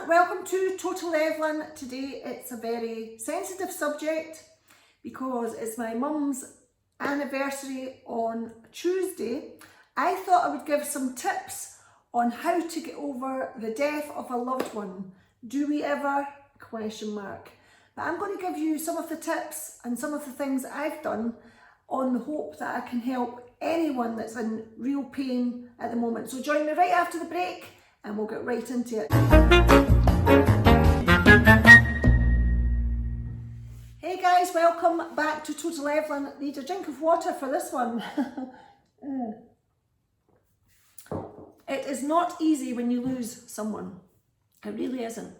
welcome to Total Evelyn. Today it's a very sensitive subject because it's my mum's anniversary on Tuesday. I thought I would give some tips on how to get over the death of a loved one. Do we ever? Question mark. But I'm going to give you some of the tips and some of the things I've done on the hope that I can help anyone that's in real pain at the moment. So join me right after the break and we'll get right into it. Hey guys, welcome back to Total Evelyn. Need a drink of water for this one. It is not easy when you lose someone. It really isn't.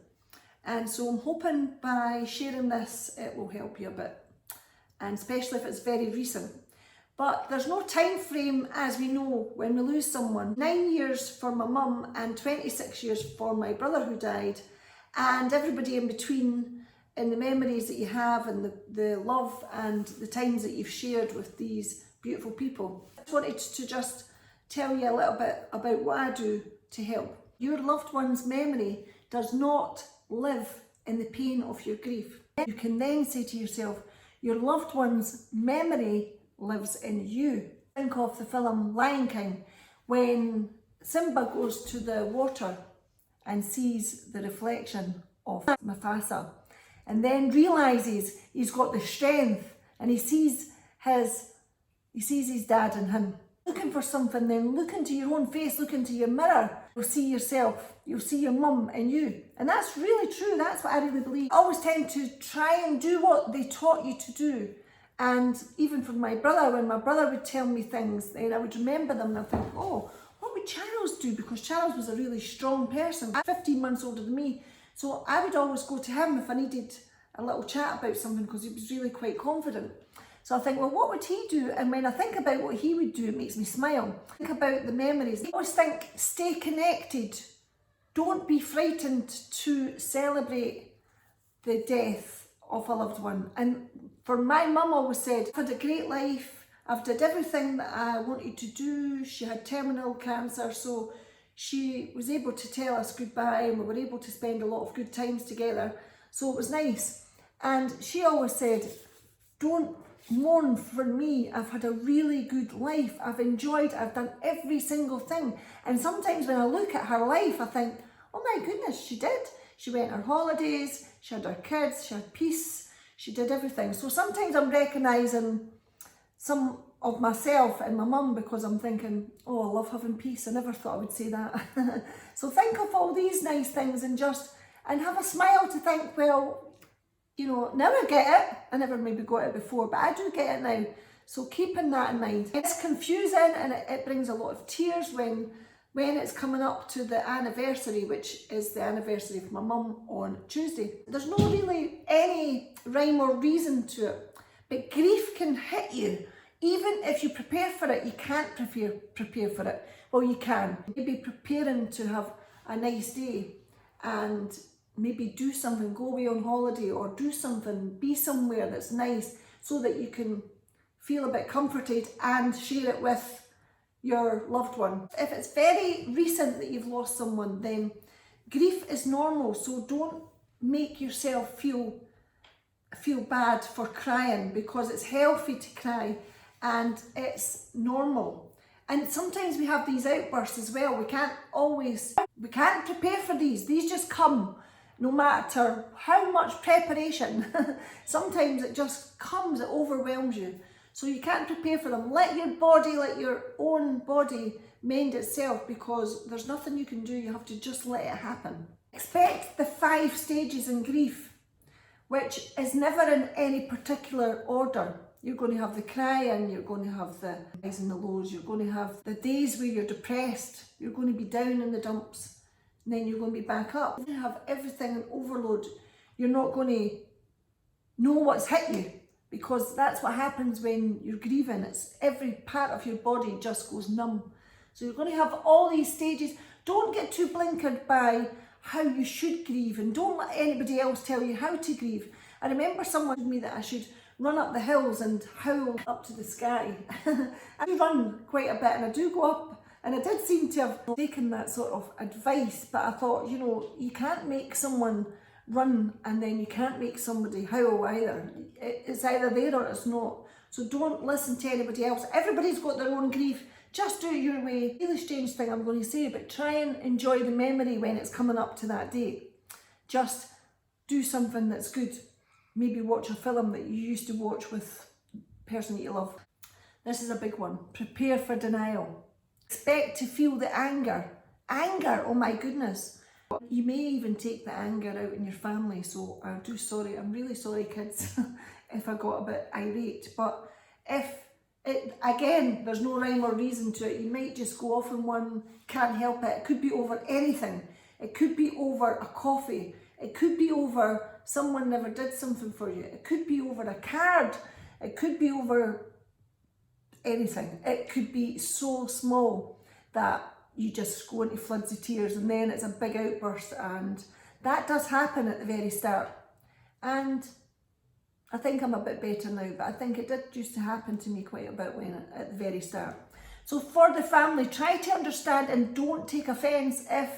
And so I'm hoping by sharing this it will help you a bit, and especially if it's very recent. But there's no time frame, as we know, when we lose someone. 9 years for my mum and 26 years for my brother who died, and everybody in between, in the memories that you have and the love and the times that you've shared with these beautiful people. I wanted to just tell you a little bit about what I do to help. Your loved one's memory does not live in the pain of your grief. You can then say to yourself, your loved one's memory lives in you. Think of the film Lion King, when Simba goes to the water and sees the reflection of Mufasa, and then realizes he's got the strength, and he sees his dad in him. Looking for something, then look into your own face, look into your mirror. You'll see yourself, you'll see your mum in you. And that's really true, that's what I really believe. I always tend to try and do what they taught you to do. And even for my brother, when my brother would tell me things, then I would remember them and I'd think, oh, what would Charles do? Because Charles was a really strong person, 15 months older than me. So I would always go to him if I needed a little chat about something, because he was really quite confident. So I think, well, what would he do? And when I think about what he would do, it makes me smile. Think about the memories. I always think, stay connected. Don't be frightened to celebrate the death of a loved one. And for my mum always said, I've had a great life. I've did everything that I wanted to do. She had terminal cancer, so she was able to tell us goodbye, and we were able to spend a lot of good times together. So it was nice. And she always said, don't mourn for me. I've had a really good life. I've enjoyed, I've done every single thing. And sometimes when I look at her life, I think, oh my goodness, she did. She went on holidays, she had her kids, she had peace, she did everything. So sometimes I'm recognising some of myself and my mum, because I'm thinking, oh, I love having peace. I never thought I would say that. So think of all these nice things and have a smile to think, well, you know, now I get it. I never maybe got it before, but I do get it now. So keeping that in mind. It's confusing, and it brings a lot of tears when it's coming up to the anniversary, which is the anniversary of my mum on Tuesday. There's no really any rhyme or reason to it, but grief can hit you. Even if you prepare for it, you can't prepare for it. Well, you can. Maybe preparing to have a nice day and maybe do something, go away on holiday, or do something, be somewhere that's nice, so that you can feel a bit comforted and share it with your loved one. If it's very recent that you've lost someone, then grief is normal, so don't make yourself feel bad for crying, because it's healthy to cry and it's normal. And sometimes we have these outbursts as well. We can't prepare for these just come. No matter how much preparation, sometimes it just comes, it overwhelms you. So you can't prepare for them. Let your own body mend itself, because there's nothing you can do. You have to just let it happen. Expect the 5 stages in grief, which is never in any particular order. You're going to have the crying, you're going to have the highs and the lows, you're going to have the days where you're depressed, you're going to be down in the dumps, and then you're going to be back up. You're going to have everything in overload. You're not going to know what's hit you, because that's what happens when you're grieving. It's every part of your body just goes numb. So you're going to have all these stages. Don't get too blinkered by how you should grieve, and don't let anybody else tell you how to grieve. I remember someone told me that I should run up the hills and howl up to the sky. I do run quite a bit, and I do go up And I did seem to have taken that sort of advice, but I thought, you know, you can't make someone run and then you can't make somebody howl either. It's either there or it's not. So don't listen to anybody else. Everybody's got their own grief. Just do it your way. Really strange thing I'm going to say, but try and enjoy the memory when it's coming up to that date. Just do something that's good. Maybe watch a film that you used to watch with the person that you love. This is a big one. Prepare for denial. Expect to feel the anger. Anger, oh my goodness. You may even take the anger out in your family, so I'm really sorry kids if I got a bit irate, but again, there's no rhyme or reason to it. You might just go off on one, can't help it. It could be over anything. It could be over a coffee. It could be over someone never did something for you. It could be over a card. It could be over anything. It could be so small that you just go into floods of tears and then it's a big outburst, and that does happen at the very start. And I think I'm a bit better now, but I think it did used to happen to me quite a bit at the very start. So for the family, try to understand and don't take offence if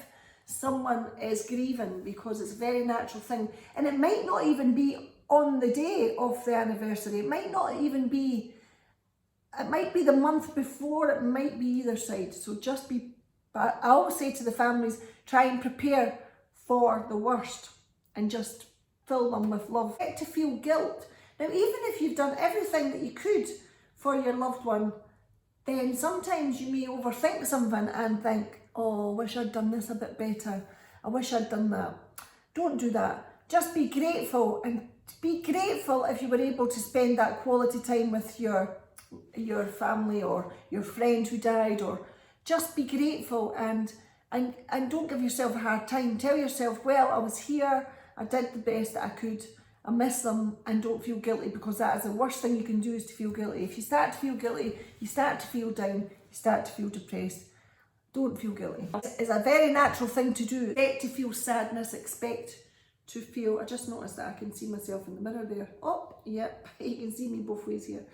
someone is grieving, because it's a very natural thing. And it might not even be on the day of the anniversary. It might not even be, it might be the month before, it might be either side. So just be, but I always say to the families, try and prepare for the worst and just fill them with love. Get to feel guilt. Now, even if you've done everything that you could for your loved one, then sometimes you may overthink something and think, oh, I wish I'd done this a bit better. I wish I'd done that. Don't do that. Just be grateful, and be grateful if you were able to spend that quality time with your family or your friend who died, or just be grateful and don't give yourself a hard time. Tell yourself, well, I was here, I did the best that I could, I miss them, and don't feel guilty, because that is the worst thing you can do, is to feel guilty. If you start to feel guilty, you start to feel down, you start to feel depressed. Don't feel guilty. It's a very natural thing to do. Expect to feel sadness, expect to feel, I just noticed that I can see myself in the mirror there. Oh, yep, you can see me both ways here.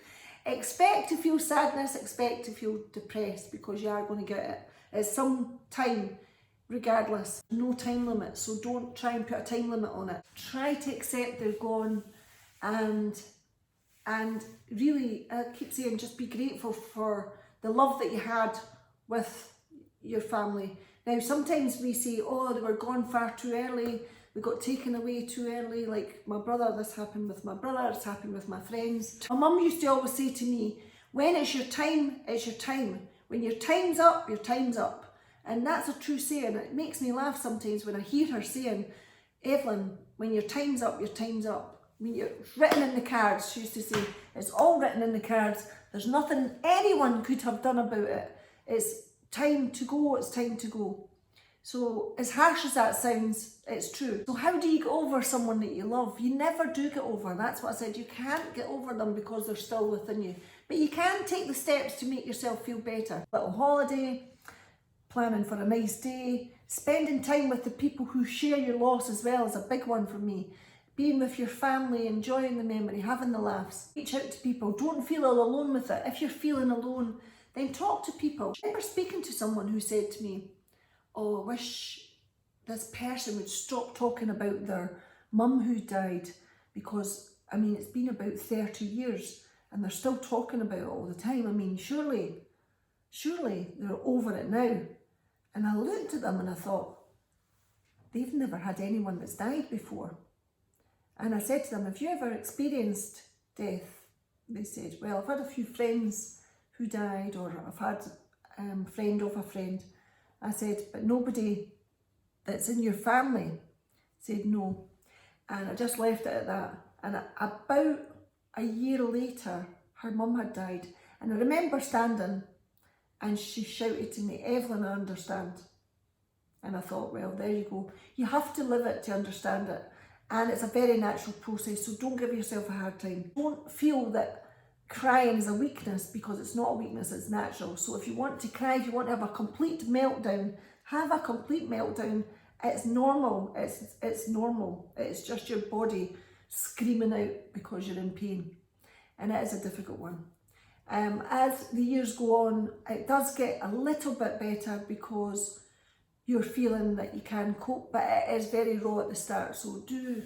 Expect to feel sadness, expect to feel depressed, because you are going to get it at some time, regardless. No time limit, so don't try and put a time limit on it. Try to accept they're gone, and really, I keep saying, just be grateful for the love that you had with your family. Now, sometimes we say, oh, they were gone far too early, we got taken away too early, like my brother, this happened with my brother, it's happened with my friends. My mum used to always say to me, when it's your time, it's your time. When your time's up, your time's up. And that's a true saying. It makes me laugh sometimes when I hear her saying, Evelyn, when your time's up, your time's up. I mean, it's written in the cards, she used to say, it's all written in the cards. There's nothing anyone could have done about it. It's time to go, it's time to go. So as harsh as that sounds, it's true. So how do you get over someone that you love? You never do get over. That's what I said. You can't get over them because they're still within you. But you can take the steps to make yourself feel better. Little holiday, planning for a nice day, spending time with the people who share your loss as well is a big one for me. Being with your family, enjoying the memory, having the laughs. Reach out to people. Don't feel all alone with it. If you're feeling alone, then talk to people. I remember speaking to someone who said to me, oh, I wish this person would stop talking about their mum who died, because, I mean, it's been about 30 years and they're still talking about it all the time. I mean, surely they're over it now. And I looked at them and I thought, they've never had anyone that's died before. And I said to them, have you ever experienced death? They said, well, I've had a few friends who died, or I've had a friend of a friend. I said, but nobody that's in your family? Said no. And I just left it at that. And about a year later, her mum had died. And I remember standing and she shouted to me, Evelyn, I understand. And I thought, well, there you go. You have to live it to understand it. And it's a very natural process, so don't give yourself a hard time. Don't feel that crying is a weakness, because it's not a weakness, it's natural. So if you want to cry, if you want to have a complete meltdown, have a complete meltdown. It's normal, it's normal. It's just your body screaming out because you're in pain. And it is a difficult one. As the years go on, it does get a little bit better because you're feeling that you can cope, but it is very raw at the start, so do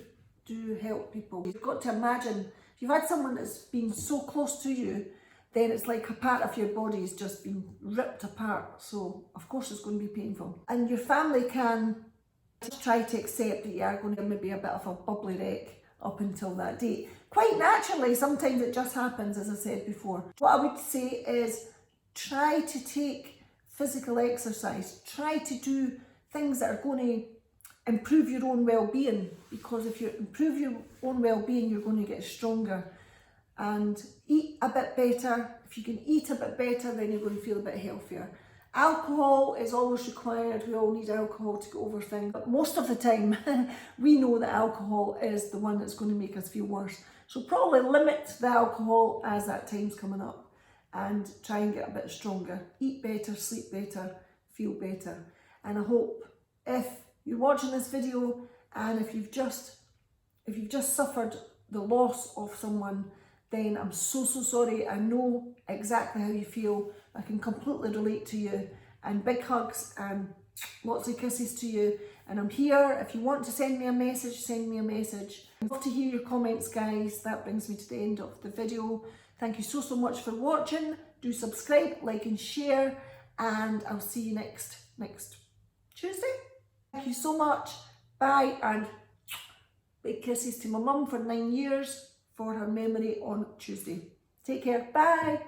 help people. You've got to imagine, if you've had someone that's been so close to you, then it's like a part of your body's just been ripped apart, so of course it's going to be painful. And your family can try to accept that you are going to maybe a bit of a bubbly wreck up until that date. Quite naturally, sometimes it just happens, as I said before. What I would say is try to take physical exercise, try to do things that are going to improve your own well-being, because if you improve your own well-being, you're going to get stronger. And eat a bit better. If you can eat a bit better, then you're going to feel a bit healthier. Alcohol is always required. We all need alcohol to get over things, but most of the time we know that alcohol is the one that's going to make us feel worse. So probably limit the alcohol as that time's coming up and try and get a bit stronger. Eat better, sleep better, feel better. And I hope if you're watching this video and if you've just suffered the loss of someone, then I'm so sorry. I know exactly how you feel. I can completely relate to you. And big hugs and lots of kisses to you. And I'm here. If you want to send me a message, send me a message. I'd love to hear your comments, guys. That brings me to the end of the video. Thank you so much for watching. Do subscribe, like and share. And I'll see you next Tuesday. Thank you so much. Bye. And big kisses to my mum for 9 years. For her memory on Tuesday. Take care. Bye.